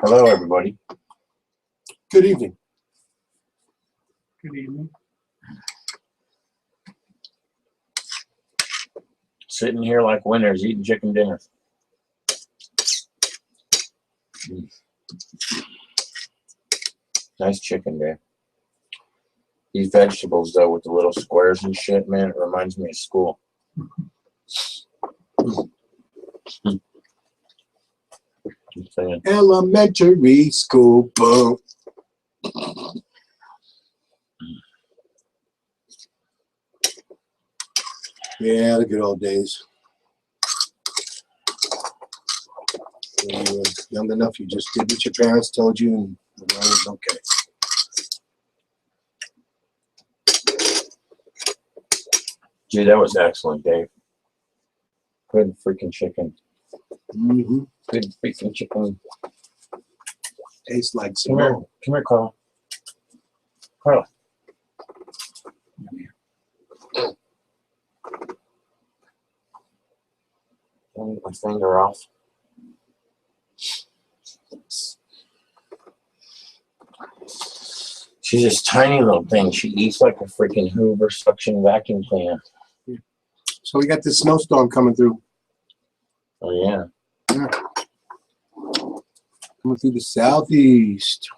Hello, everybody. Good evening. Good evening. Sitting here like winners, eating chicken dinner. Nice chicken, Dave. These vegetables, though, with the little squares and shit, man, it reminds me of school. I'm saying. Elementary school. Boom. Yeah, the good old days. When you were young enough, you just did what your parents told you, and the world was okay. Gee, that was excellent, Dave. Good freaking chicken. Mm-hmm. Good freaking chicken. Tastes like Come here. snow. Come here, Carla. Carla. I'll get my finger off. She's this tiny little thing. She eats like a freaking Hoover suction vacuum cleaner. So we got this snowstorm coming through. Oh, yeah. Yeah. Coming through the southeast.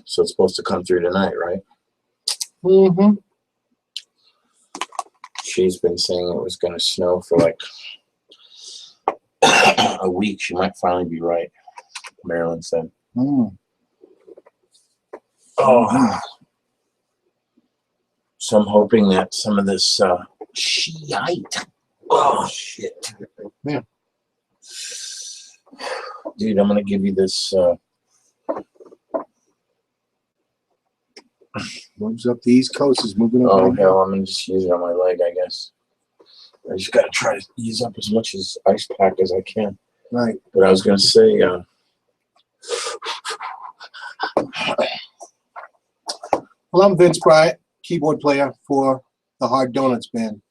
So it's supposed to come through tonight, right? Mm-hmm. She's been saying it was going to snow for like a week. She might finally be right, Marilyn said. Mm. Oh. So I'm hoping that some of this shite. Oh, shit. Yeah. Dude, I'm going to give you this. Moves up the East Coast, is moving up. Oh, right now. hell, I'm going to just use it on my leg, I guess. I just got to try to use up as much as ice pack as I can. Right. But I was going to say, Well, I'm Vince Bryant, keyboard player for the Hard Donuts Band,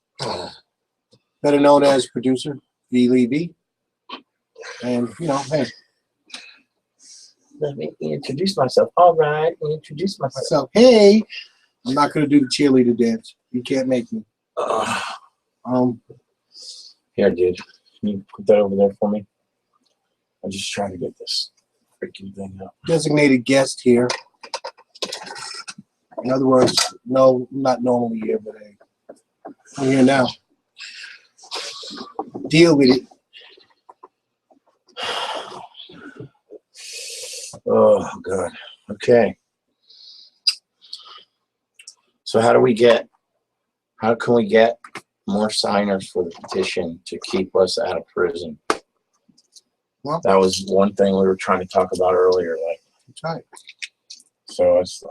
better known as producer V. Levy. And, you know, hey, let me introduce myself. All right, introduce myself. so, hey, I'm not going to do the cheerleader dance. You can't make me. Here, dude. Can you put that over there for me? I'm just trying to get this freaking thing up. Designated guest here. In other words, no, not normally here, but hey, I'm here now. Deal with it. Oh, God. Okay. So how can we get more signers for the petition to keep us out of prison? Well, That was one thing we were trying to talk about earlier. Like, that's right. so it's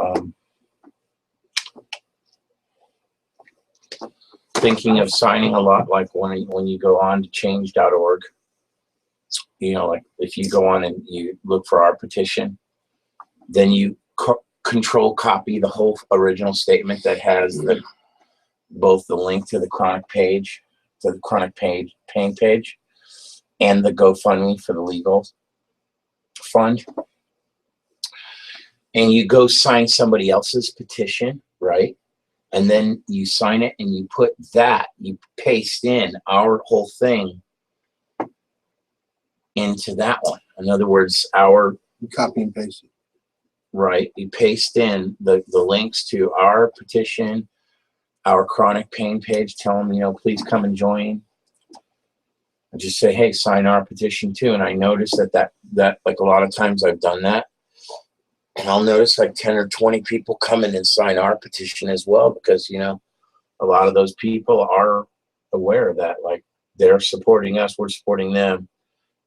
thinking of signing a lot, like when you go on to change.org, you know, like if you go on and you look for our petition, then you control copy the whole original statement that has both the link to the chronic page, to the chronic pain page, and the GoFundMe for the legal fund. And you go sign somebody else's petition, right? And then you sign it and you put that, you paste in our whole thing into that one. In other words, You copy and paste it. right, you paste in the links to our petition, our chronic pain page, tell them, you know, please come and join. And just say, hey, sign our petition too. And I noticed that like a lot of times I've done that. And I'll notice like 10 or 20 people come in and sign our petition as well, because, you know, a lot of those people are aware of that. Like they're supporting us, we're supporting them.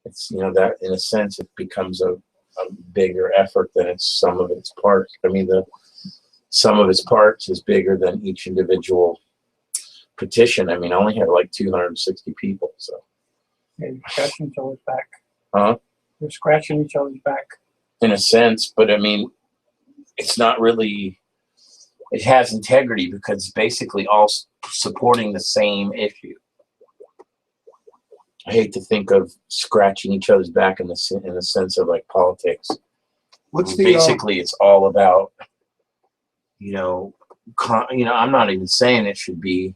It's, you know, that in a sense, it becomes a bigger effort than it's some of its parts. I mean, the sum of its parts is bigger than each individual petition. I mean, I only had like 260 people, so. Yeah, you're scratching each other's back. Huh? You're scratching each other's back. In a sense, but I mean, it's not really, it has integrity because it's basically all supporting the same issue. I hate to think of scratching each other's back in the sense of like politics. What's the Basically, it's all about, you know, I'm not even saying it should be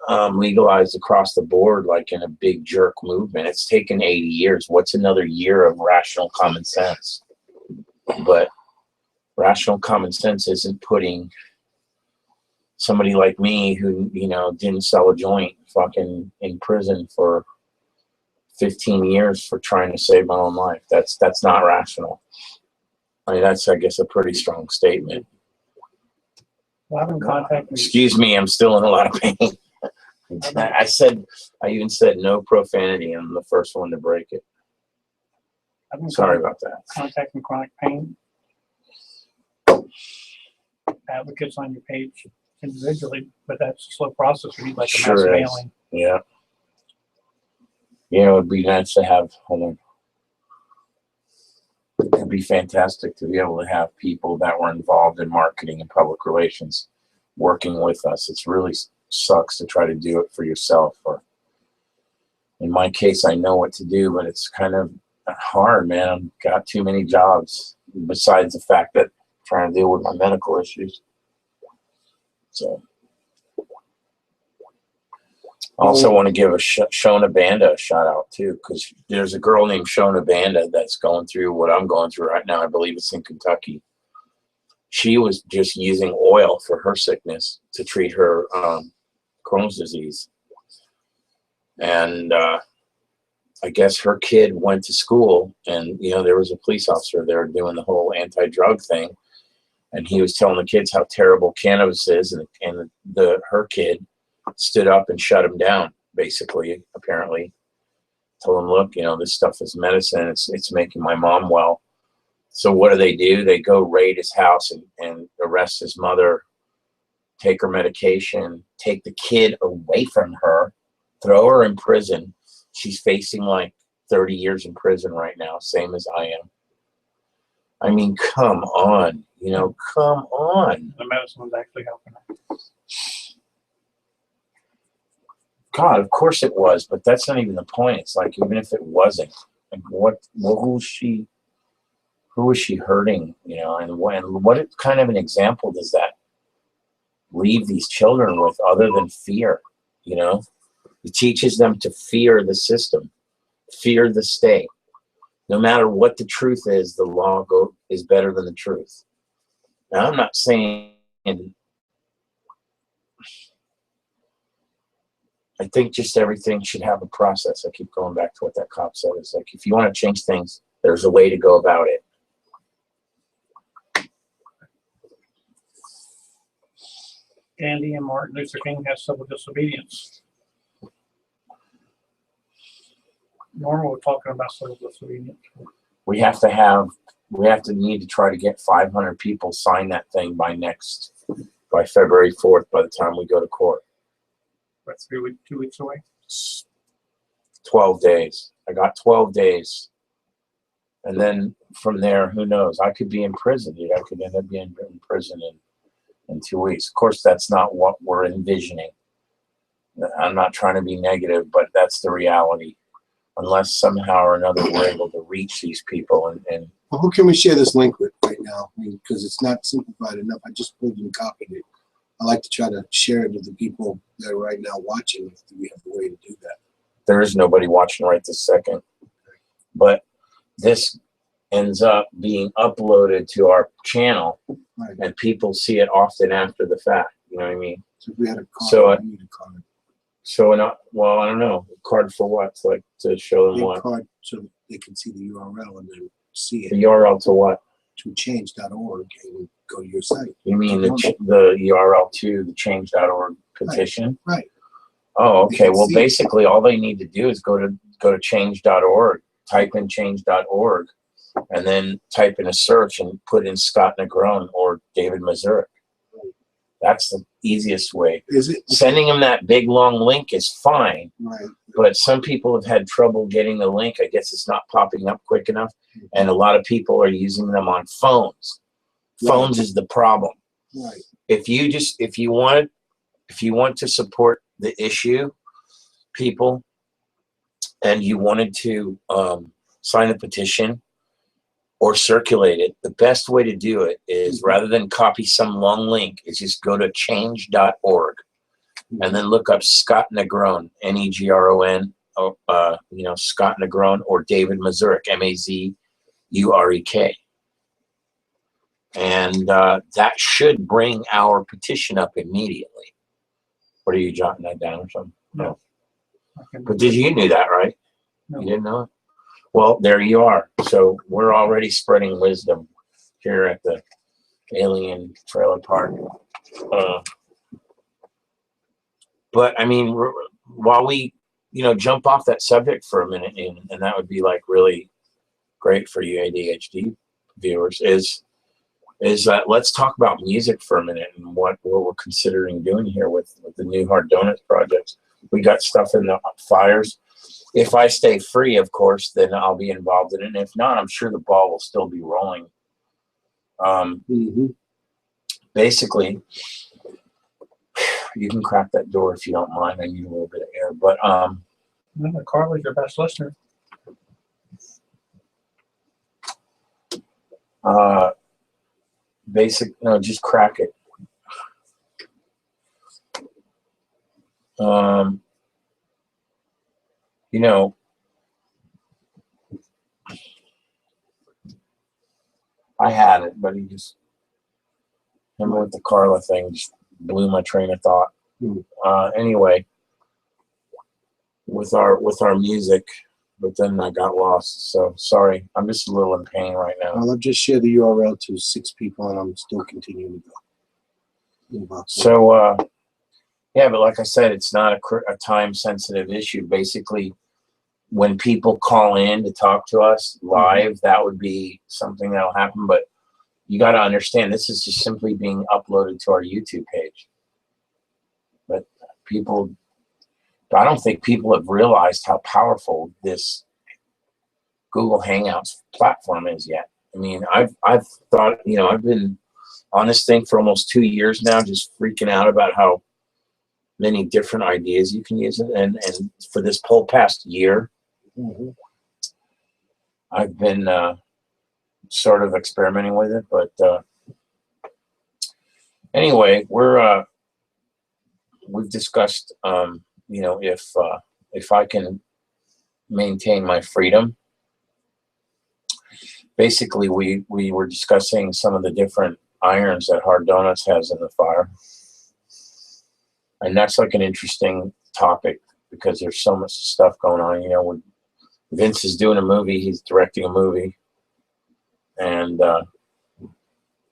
legalized across the board like in a big jerk movement. It's taken 80 years. What's another year of rational common sense? But rational common sense isn't putting somebody like me who, you know, didn't sell a joint fucking in prison for 15 years for trying to save my own life. That's not rational. I mean, that's, I guess, a pretty strong statement. Well, I've been contacting. Excuse me, I'm still in a lot of pain. I even said no profanity, and I'm the first one to break it. I've been Sorry about that. contacting chronic pain advocates on your page individually, but that's a slow process. We need like a mass Sure is. mailing. Yeah. Yeah, it would be nice to have, it'd be fantastic to be able to have people that were involved in marketing and public relations working with us. It's really sucks to try to do it for yourself. Or in my case, I know what to do, but it's kind of hard, man. I've got too many jobs besides the fact that I'm trying to deal with my medical issues. So I also want to give a Shona Banda a shout out too, because there's a girl named Shona Banda that's going through what I'm going through right now. I believe it's in Kentucky. She was just using oil for her sickness to treat her Crohn's disease. And I guess her kid went to school, and, you know, there was a police officer there doing the whole anti-drug thing. And he was telling the kids how terrible cannabis is. And her kid stood up and shut him down, basically, apparently. Told him, look, you know, this stuff is medicine. It's making my mom well. So what do? They go raid his house and arrest his mother, take her medication, take the kid away from her, throw her in prison. She's facing like 30 years in prison right now, same as I am. I mean, come on, you know, come on. The medicine was actually helping her. God, of course it was, but that's not even the point. It's like, even if it wasn't, like, who is she hurting, you know, and what kind of an example does that leave these children with other than fear, you know? It teaches them to fear the system, fear the state. No matter what the truth is, the law is better than the truth. Now, I'm not saying, I think just everything should have a process. I keep going back to what that cop said. It's like, if you want to change things, there's a way to go about it. Gandhi and Martin Luther King has civil disobedience. Normal, we're talking about civil disobedience. We need to try to get 500 people sign that thing by February 4th, by the time we go to court. That's 2 weeks away. 12 days. I got 12 days. And then from there, who knows? I could be in prison, dude. I could end up being in prison in 2 weeks. Of course, that's not what we're envisioning. I'm not trying to be negative, but that's the reality. Unless somehow or another we're able to reach these people and Well, who can we share this link with right now? I mean, because it's not simplified enough. I just pulled and copied it. I like to try to share it with the people that are right now watching. If we have a way to do that. there is nobody watching right this second. But this ends up being uploaded to our channel, Right. and people see it often after the fact. You know what I mean? So if we had a card, So, we need a card. So, well, I don't know. Card for what? Like to show them A what? card so they can see the URL and then see The it URL to what? to change.org and go to your site. You mean the URL to the change.org petition? Right. Oh, They okay. can Well, see it. basically, all they need to do is go to change.org, type in change.org, and then type in a search and put in Scott Negron or David Mazurek. That's the easiest way. Is it? Sending them that big long link is fine, Right. but some people have had trouble getting the link. I guess it's not popping up quick enough, and a lot of people are using them on phones. Phones is the problem. Right. If you want to support the issue, people, and you wanted to sign a petition or circulate it, the best way to do it is, rather than copy some long link, is just go to change.org and then look up Scott Negron, Negron, Scott Negron, or David Mazurek, Mazurek. And that should bring our petition up immediately. What, are you jotting that down or something? No. But you knew that, right? No. You didn't know it? Well, there you are. So we're already spreading wisdom here at the Alien Trailer Park. But I mean, while we, jump off that subject for a minute, and that would be like really great for you ADHD viewers, is that let's talk about music for a minute and what we're considering doing here with the new Hard Donuts projects. We got stuff in the fires. If I stay free, of course, then I'll be involved in it. And if not, I'm sure the ball will still be rolling. Basically, you can crack that door if you don't mind. I need a little bit of air. But Carly's your best listener. Just crack it. I had it, but remember with the Carla thing, just blew my train of thought. Anyway, with our music, but then I got lost. So sorry, I'm just a little in pain right now. Well, I've just shared the URL to 6 people, and I'm still continuing to go. So yeah, but like I said, it's not a time-sensitive issue. Basically, when people call in to talk to us live, that would be something that'll happen. But you got to understand, this is just simply being uploaded to our YouTube page. But I don't think people have realized how powerful this Google Hangouts platform is yet. I mean, I've thought, I've been on this thing for almost 2 years now, just freaking out about how many different ideas you can use it. And for this whole past year, I've been sort of experimenting with it. But anyway, we've discussed, if I can maintain my freedom. Basically, we were discussing some of the different irons that Hard Donuts has in the fire. And that's like an interesting topic because there's so much stuff going on. When Vince is doing a movie, he's directing a movie. And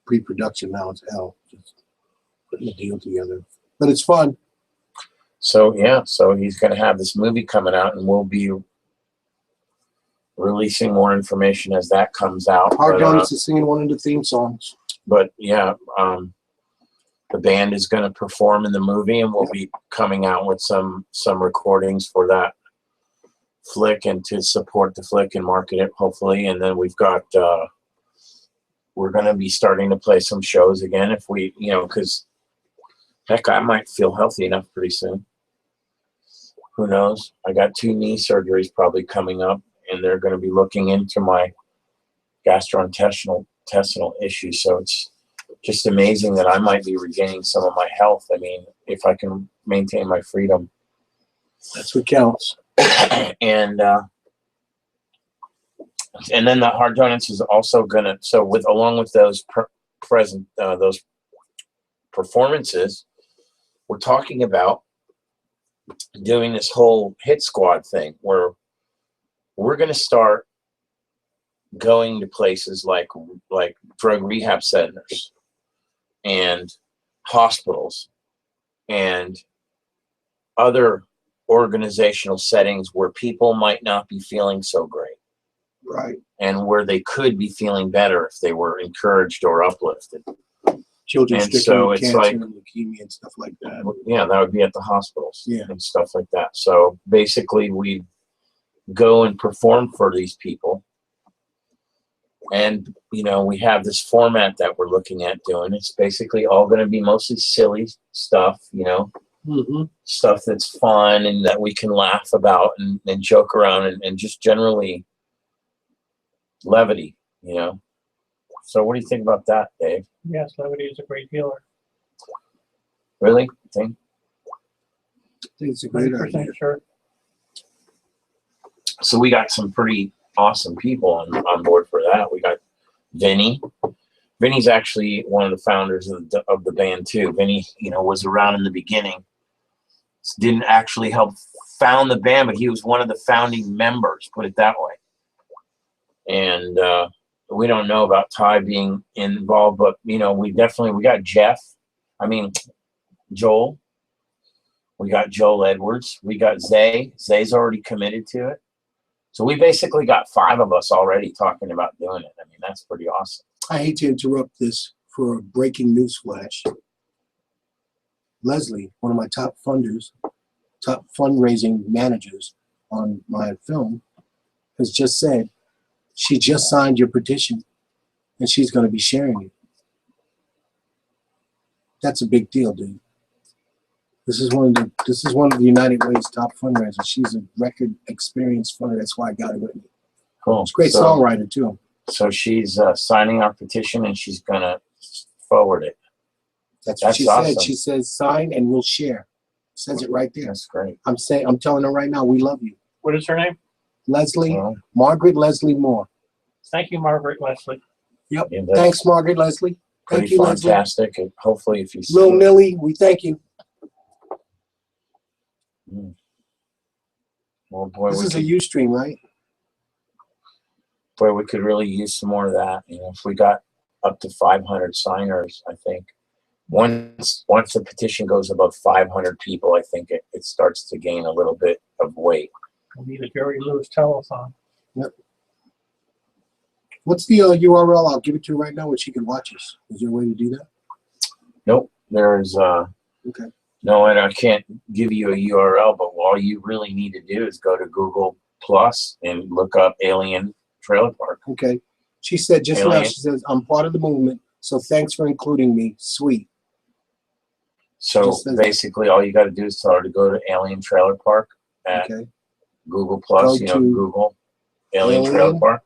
pre-production now is hell. Just putting the deal together. But it's fun. So, yeah. So he's going to have this movie coming out, and we'll be releasing more information as that comes out. Hard Donuts is singing one of the theme songs. But, yeah, the band is going to perform in the movie, and we'll be coming out with some recordings for that flick and to support the flick and market it, hopefully. And then we've got we're going to be starting to play some shows again if we, because heck, I might feel healthy enough pretty soon. Who knows? I got 2 knee surgeries probably coming up, and they're going to be looking into my gastrointestinal issues. So it's just amazing that I might be regaining some of my health. I mean, if I can maintain my freedom. That's what counts. And then the Hard Donuts is also gonna, along with those those performances, we're talking about doing this whole hit squad thing where we're gonna start going to places like drug rehab centers and hospitals and other organizational settings where people might not be feeling so great. Right. And where they could be feeling better if they were encouraged or uplifted. Children and stricken so with it's cancer like, and leukemia and stuff like that. Yeah, that would be at the hospitals, yeah, and stuff like that. So basically we go and perform for these people. And, we have this format that we're looking at doing. It's basically all going to be mostly silly stuff, Mm-hmm. stuff that's fun and that we can laugh about and joke around and just generally levity, you know. So what do you think about that, Dave? Yes, levity is a great healer. Really? Think? I think it's a great idea. 100% sure. So we got some pretty awesome people on board for that. We got Vinny. Vinny's actually one of the founders of the band too. Vinny, you know, was around in the beginning. Didn't actually help found the band, but he was one of the founding members, put it that way. And we don't know about Ty being involved, but you know, we got Jeff. I mean, Joel. We got Joel Edwards. We got Zay. Zay's already committed to it. So we basically got 5 of us already talking about doing it. I mean, that's pretty awesome. I hate to interrupt this for a breaking news flash. Leslie, one of my top funders, top fundraising managers on my film, has just said she just signed your petition and she's going to be sharing it. That's a big deal, dude. This is one of the United Way's top fundraisers. She's a record experienced funder. That's why I got it with me. Cool. She's a great songwriter too. So she's signing our petition and she's gonna forward it. That's what she awesome. said. She says sign and we'll share. Says it right there. That's great. I'm telling her right now, we love you. What is her name? Leslie, Well, Margaret Leslie Moore. Thank you, Margaret Leslie. Yep. yeah, that's Thanks, Margaret Leslie. Thank pretty you, Leslie. fantastic. And hopefully, if you see Lil Millie, we thank you. well, boy, This we is a could, Ustream, right? boy, we could really use some more of that. You know, if we got up to 500 signers, I think once the petition goes above 500 people, I think it starts to gain a little bit of weight. We need a Jerry Lewis telethon. What's the URL? I'll give it to her right now where she can watch us. Is there a way to do that? Nope, there's Okay. no, and I can't give you a URL, but all you really need to do is go to Google Plus and look up Alien Trailer Park. Okay. She said just now, Alien. she says, I'm part of the movement, so thanks for including me. Sweet. So Just says that. basically, all you got to do is tell her to go to Alien Trailer Park at Okay. Google Plus. Go You know, to Google Alien Trailer Alien Park,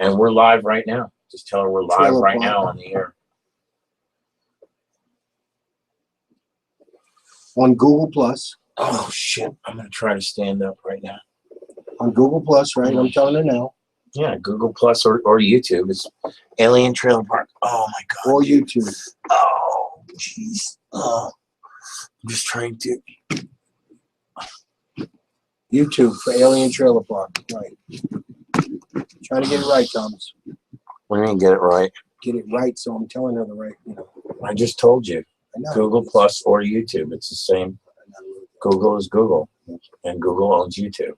and we're live right now. Just tell her we're live Trailer right Park. now on the air. On Google Plus. Oh shit! I'm gonna try to stand up right now. On Google Plus, right? I'm telling her now. Yeah, Google Plus or YouTube. It's Alien Trailer Park. Oh my god. Or YouTube. Oh jeez. Oh, I'm just trying to. YouTube for Alien Trailer Park. Right. Trying to get it right, Thomas. What do you mean get it right? Get it right, so I'm telling her the right, you know. I just told you. I know. Google Plus or YouTube. It's the same. Google is Google, and Google owns YouTube.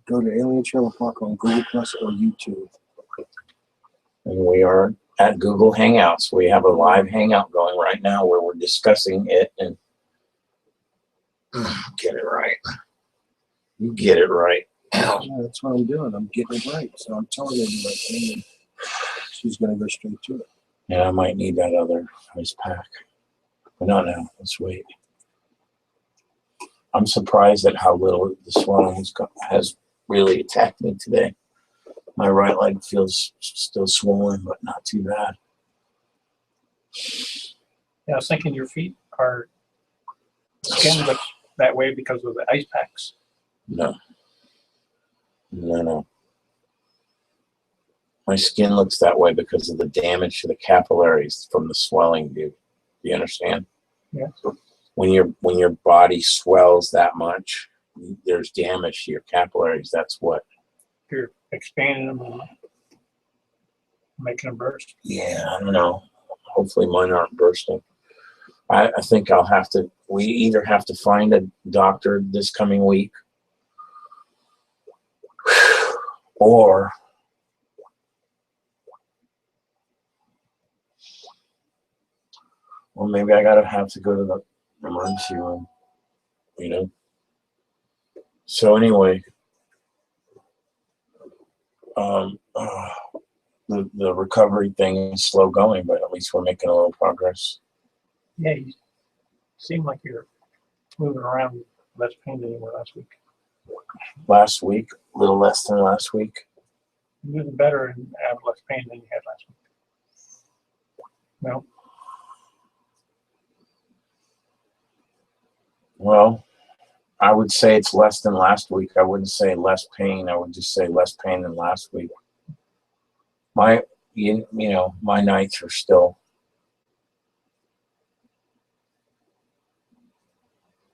Go to Alien Trailer Park on Google Plus or YouTube. And we are at Google Hangouts. We have a live hangout going right now where we're discussing it and get it right. You get it right. Yeah, that's what I'm doing. I'm getting it right. So I'm telling her the right thing, and she's going to go straight to it. Yeah, I might need that other ice pack. But not now. Let's wait. I'm surprised at how little the swelling has really attacked me today. My right leg feels still swollen, but not too bad. Yeah, I was thinking your feet are skin looks that way because of the ice packs. No. No. My skin looks that way because of the damage to the capillaries from the swelling, dude. Do you understand? Yeah. When your body swells that much, there's damage to your capillaries. That's what. You're expanding them and making them burst. Yeah, I don't know. Hopefully mine aren't bursting. I think we either have to find a doctor this coming week or maybe I have to go to the emergency room, you know. So anyway, the recovery thing is slow going, but at least we're making a little progress. Yeah, you seem like you're moving around, less pain than you were last week. Last week, a little less than last week. You're moving better and have less pain than you had last week. No? Well, I would say it's less than last week. I wouldn't say less pain. I would just say less pain than last week. My, you know, my nights are still.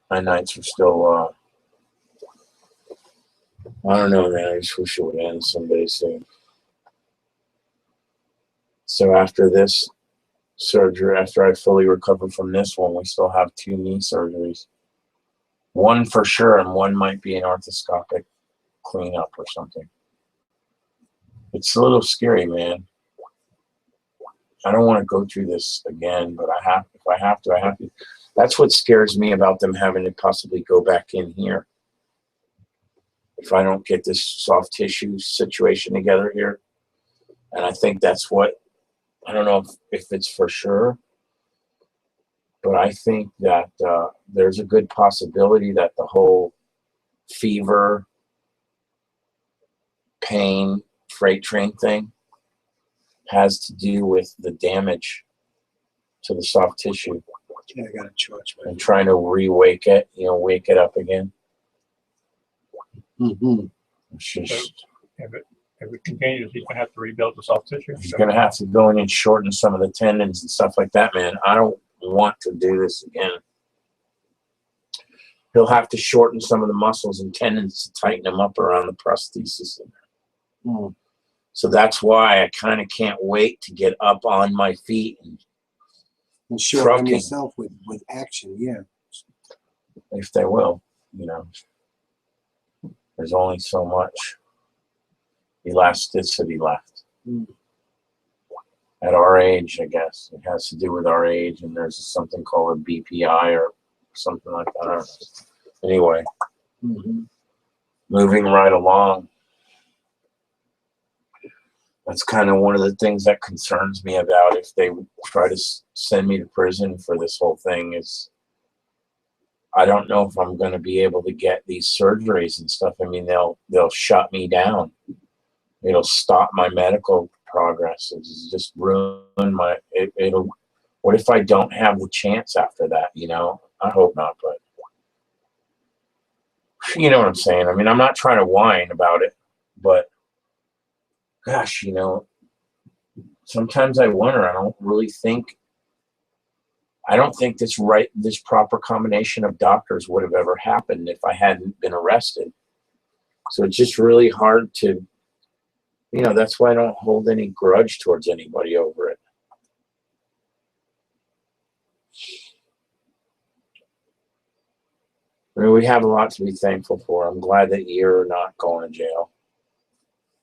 My nights are still. I don't know, man. I just wish it would end someday soon. So after this surgery, after I fully recover from this one, we still have 2 knee surgeries. One for sure, and one might be an arthroscopic cleanup or something. It's a little scary, man. I don't want to go through this again, but I have. If I have to, I have to. That's what scares me about them having to possibly go back in here. If I don't get this soft tissue situation together here, and I think that's what. I don't know if it's for sure, but I think that there's a good possibility that the whole fever, pain, freight train thing has to do with the damage to the soft tissue. Yeah, I got a charge, man. And trying to re-wake it, wake it up again. Mm-hmm. It's just, If it continues, he's gonna have to rebuild the soft tissue. he's going to have to go in and shorten some of the tendons and stuff like that, man. I don't want to do this again. He'll have to shorten some of the muscles and tendons to tighten them up around the prosthesis. Mm. So that's why I kind of can't wait to get up on my feet. And shorten Trucking. yourself with action, yeah. If they will, There's only so much elasticity left. Mm. At our age, I guess. It has to do with our age, and there's something called a BPI or something like that. I don't know. Anyway, moving right along. That's kind of one of the things that concerns me about if they try to send me to prison for this whole thing is I don't know if I'm going to be able to get these surgeries and stuff. I mean, they'll shut me down. It'll stop my medical progress. It's just ruin my. It'll. What if I don't have the chance after that? I hope not, but you know what I'm saying. I mean, I'm not trying to whine about it, but gosh, sometimes I wonder. I don't think this proper combination of doctors would have ever happened if I hadn't been arrested. So it's just really hard to, that's why I don't hold any grudge towards anybody over it. I mean, we have a lot to be thankful for. I'm glad that you're not going to jail.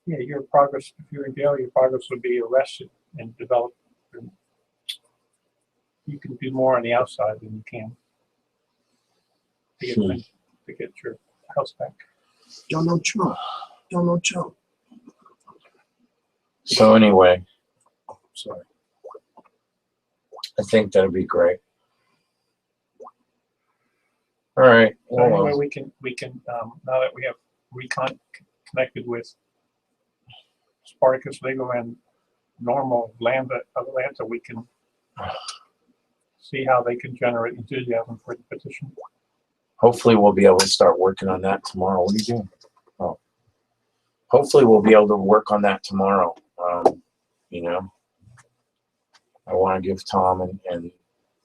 Yeah, your progress, if you're in jail, your progress would be arrested and developed. You can do more on the outside than you can to get your house back. Don't know Trump. So anyway, Sorry. I think that'd be great. All right. So anyway, we can now that we have reconnected with Spartacus Legal and normal Atlanta, we can see how they can generate enthusiasm for the petition. Hopefully we'll be able to start working on that tomorrow. What are you doing? Oh. Hopefully we'll be able to work on that tomorrow. I want to give Tom and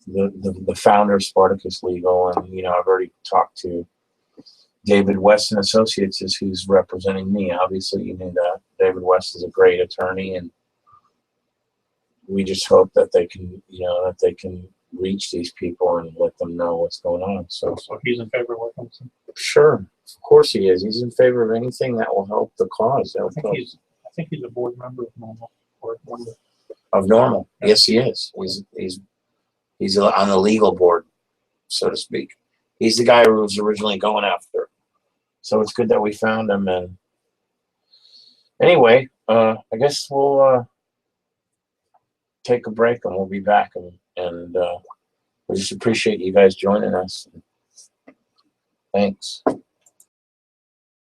the founder of Spartacus Legal, and I've already talked to David West and Associates, who's representing me. Obviously, you knew that David West is a great attorney, and we just hope that they can reach these people and let them know what's going on. So he's in favor of working with them? Sure, of course he is. He's in favor of anything that will help the cause. I think he's a board member of Normal. Of Normal, yes, he is. He's on the legal board, so to speak. He's the guy who was originally going after. So it's good that we found him. And anyway, I guess we'll take a break and we'll be back. And we just appreciate you guys joining us. Thanks.